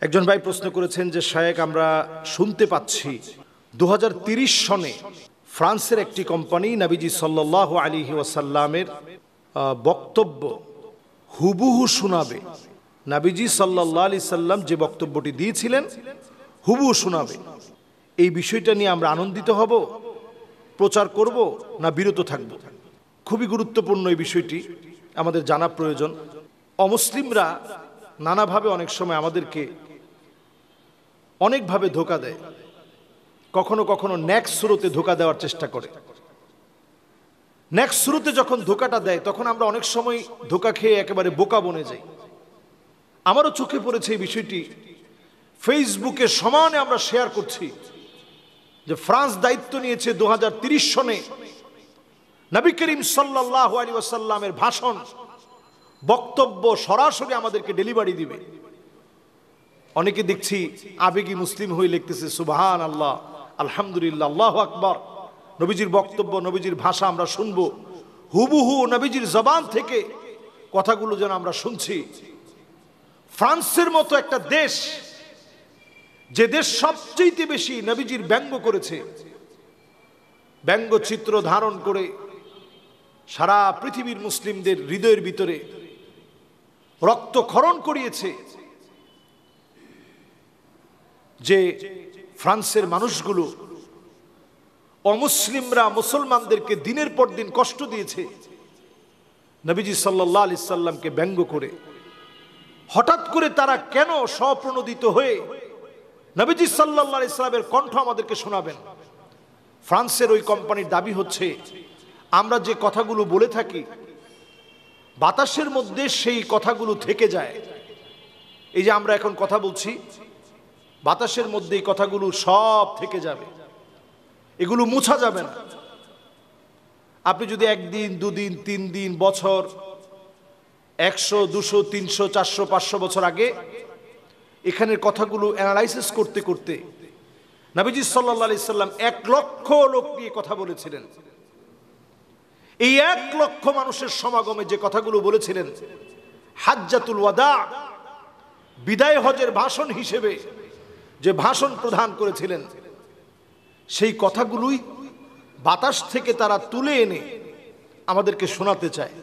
একজন ভাই প্রশ্ন করেছেন যে শায়েখ, আমরা শুনতে পাচ্ছি 2030 সনে ফ্রান্সের একটি কোম্পানি নবীজি সাল্লাল্লাহু আলাইহি ওয়াসাল্লামের বক্তব্য হুবহু শোনাবে। নবীজি সাল্লাল্লাহু আলাইহি সাল্লাম যে বক্তব্যটি দিয়েছিলেন হুবহু শোনাবে। এই বিষয়টা নিয়ে আমরা আনন্দিত হব, প্রচার করব, না বিরত থাকব? খুবই গুরুত্বপূর্ণ এই বিষয়টি, আমাদের জানা প্রয়োজন। অমুসলিমরা নানাভাবে অনেক সময় আমাদেরকে অনেকভাবে ধোঁকা দেয়, কখনো কখনো ন্যাক স্রোতে ধোঁকা দেওয়ার চেষ্টা করে। ন্যাক স্রোতে যখন ধোঁকাটা দেয় তখন আমরা অনেক সময় ধোঁকা খেয়ে একেবারে বোকা বনে যাই। আমারও চোখে পড়েছে এই বিষয়টি, ফেসবুকে সমানে আমরা শেয়ার করছি যে ফ্রান্স দায়িত্ব নিয়েছে 2030 সনে নবী করিম সাল্লাল্লাহু আলাইহি ওয়াসাল্লামের ভাষণ, বক্তব্য সরাসরি আমাদেরকে ডেলিভারি দিবে। অনেকে দেখছি আবেগী মুসলিম হয়ে লিখতেছে সুবহানাল্লাহ, আলহামদুলিল্লাহ, আল্লাহু আকবার, নবীজির বক্তব্য, নবীজির ভাষা আমরা শুনবো, হুবহু নবীজির জবান থেকে কথাগুলো যেন আমরা শুনছি। ফ্রান্সের মতো একটা দেশ, যে দেশ সবচেয়ে বেশি নবীজির ব্যঙ্গ করেছে, ব্যঙ্গচিত্র ধারণ করে সারা পৃথিবীর মুসলিমদের হৃদয়ের ভিতরে রক্তক্ষরণ করিয়েছে, যে ফ্রান্সের মানুষগুলো, অমুসলিমরা মুসলমানদেরকে দিনের পর দিন কষ্ট দিয়েছে নবীজি সাল্লাল্লাহু আলাইহি সাল্লামকে ব্যঙ্গ করে, হঠাৎ করে তারা কেন স্বপ্রণোদিত হয়ে নবীজি সাল্লাল্লাহু আলাইহি সাল্লামের কণ্ঠ আমাদেরকে শোনাবেন? ফ্রান্সের ওই কোম্পানির দাবি হচ্ছে আমরা যে কথাগুলো বলে থাকি বাতাসের মধ্যে সেই কথাগুলো থেকে যায়। এই যে আমরা এখন কথা বলছি, বাতাসের মধ্যে এই কথাগুলো সব থেকে যাবে, এগুলো মুছা যাবে না। আপনি যদি একদিন, দুদিন, 3 দিন, বছর, 100, 200, 300, 400, 500 বছর আগে এখানের কথাগুলো অ্যানালাইসিস করতে করতে নবীজি সাল্লাল্লাহু আলাইহি সাল্লাম 1 লক্ষ লোক নিয়ে কথা বলেছিলেন। এই 1 লক্ষ মানুষের সমাগমে যে কথাগুলো বলেছিলেন, হাজ্জাতুল ওয়াদা, বিদায় হজের ভাষণ হিসেবে যে ভাষণ প্রদান করেছিলেন, সেই কথাগুলোই বাতাস থেকে তারা তুলে এনে আমাদেরকে শোনাতে চায়।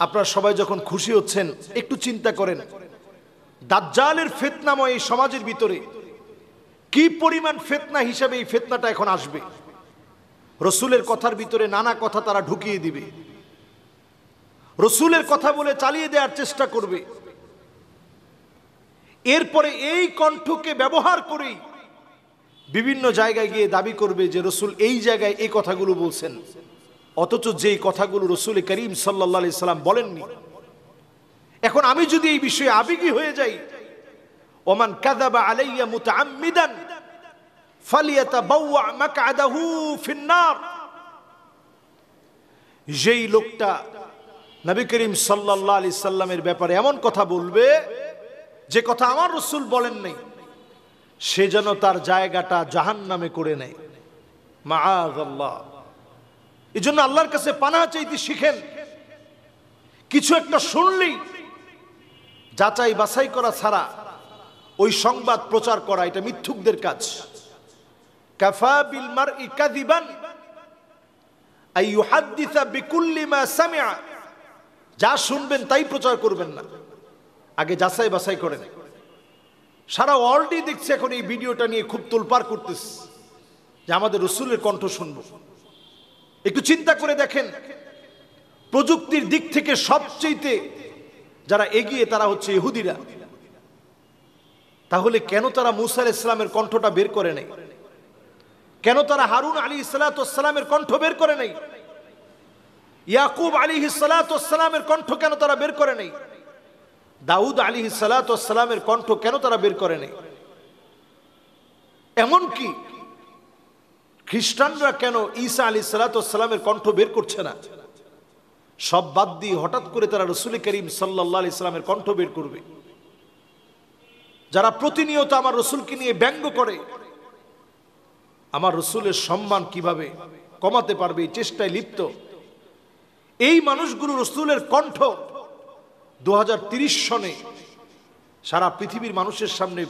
আপনারা সবাই যখন খুশি হচ্ছেন একটু চিন্তা করেন, দাজ্জালের ফিতনাময় এই সমাজের ভিতরে কি পরিমাণ ফিতনা হিসেবে এই ফিতনাটা এখন আসবে। রসুলের কথার ভিতরে নানা কথা তারা ঢুকিয়ে দিবে, রসুলের কথা বলে চালিয়ে দেওয়ার চেষ্টা করবে। এরপরে এই কণ্ঠকে ব্যবহার করেই বিভিন্ন জায়গায় গিয়ে দাবি করবে যে রসুল এই জায়গায় এই কথাগুলো বলছেন, অথচ যেই কথাগুলো রসুল করিম সাল্লাল্লাহু আলাইহি সাল্লাম বলেননি। এখন আমি যদি এই বিষয়ে আবেগী হয়ে যাই, ওমান কাযাবা আলাইয়া মুতাআম্মিদান ফালিয়াতাবাওয়া মাকআদাহু ফিন্নার, যেই লোকটা নবী করিম সাল্লাল্লাহু আলাইহি সাল্লামের ব্যাপারে এমন কথা বলবে যে কথা আমার রসুল বলেন নাই, সে যেন তার জায়গাটা জাহান্নামে করে নেয়। মাআযাল্লাহ। এই জন্য আল্লাহর কাছে পানাহ চাইতে শিখেন। কিছু একটা শুনলেই যাচাই বাছাই করা ছাড়া ওই সংবাদ প্রচার করা, এটা মিথ্যুকদের কাজ। কাফা বিল মারই কাযিবান আই ইউহাদ্দিসা বিকুল্লি মা সামিআ, যা শুনবেন তাই প্রচার করবেন না, আগে যাচাই বাছাই করেন। সারা ওয়ার্ল্ডই দেখছে এখন এই ভিডিওটা নিয়ে খুব তোলপাড় করতেছে যে আমাদের রসুলের কণ্ঠ শুনবো। একটু চিন্তা করে দেখেন, প্রযুক্তির দিক থেকে সবচেয়ে যারা এগিয়ে তারা হচ্ছে ইহুদিরা। তাহলে কেন তারা মূসা আলাইহিস সালামের কণ্ঠটা বের করে নেই? কেন তারা হারুন আলাইহিস সালামের কণ্ঠ বের করে নেই? ইয়াকুব আলাইহিস সালামের কণ্ঠ কেন তারা বের করে নেই? দাউদ আলাইহিস সালামের কণ্ঠ কেন তারা বের করে নেই? এমনকি খ্রিস্টানরা কেন ঈসা আলাইহিস সালামের কণ্ঠ বের করছে না? সব বাদ দিয়ে হঠাৎ করে তারা রাসূল করিম সাল্লাল্লাহু আলাইহি সাল্লামের কণ্ঠ বের করবে। যারা প্রতিনিয়ত আমার রসুলকে নিয়ে ব্যঙ্গ করে, আমার রসুলের সম্মান কিভাবে কমাতে পারবে এই চেষ্টায় লিপ্ত, এই মানুষগুলো রসুলের কণ্ঠ 2030 সনে সারা পৃথিবীর মানুষের সামনে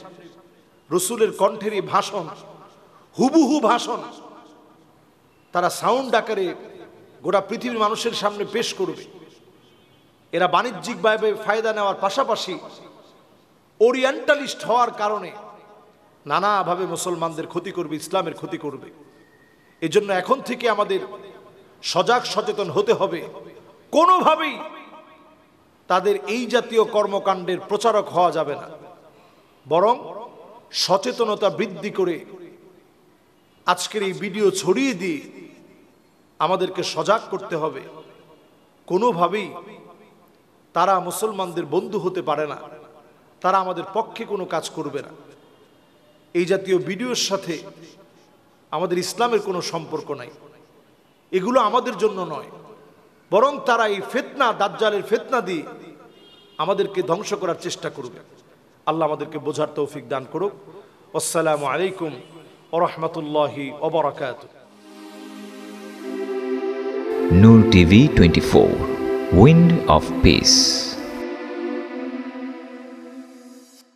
রসুলের কণ্ঠের এই ভাষণ, হুবহু ভাষণ তারা সাউন্ড আকারে গোটা পৃথিবীর মানুষের সামনে পেশ করবে। এরা বাণিজ্যিকভাবে ফায়দা নেওয়ার পাশাপাশি ওরিয়েন্টালিস্ট হওয়ার কারণে নানাভাবে মুসলমানদের ক্ষতি করবে, ইসলামের ক্ষতি করবে। এজন্য এখন থেকে আমাদের সজাগ সচেতন হতে হবে। কোনোভাবেই তাদের এই জাতীয় কর্মকাণ্ডের প্রচারক হওয়া যাবে না, বরং সচেতনতা বৃদ্ধি করে আজকের এই ভিডিও ছড়িয়ে দিয়ে আমাদেরকে সজাগ করতে হবে। কোনোভাবেই তারা মুসলমানদের বন্ধু হতে পারে না, তারা আমাদের পক্ষে কোনো কাজ করবে না। এই জাতীয় ভিডিওর সাথে আমাদের ইসলামের কোনো সম্পর্ক নাই, এগুলো আমাদের জন্য নয়, বরং তারা এই ফিতনা, দাজ্জালের ফিতনা দিয়ে আমাদেরকে ধ্বংস করার চেষ্টা করবে। আল্লাহ আমাদেরকে বোঝার তৌফিক দান করুক। আসসালামু আলাইকুম ওয়া রাহমাতুল্লাহি ওয়া বারাকাতুহু। Noor TV 24, Wind of Peace.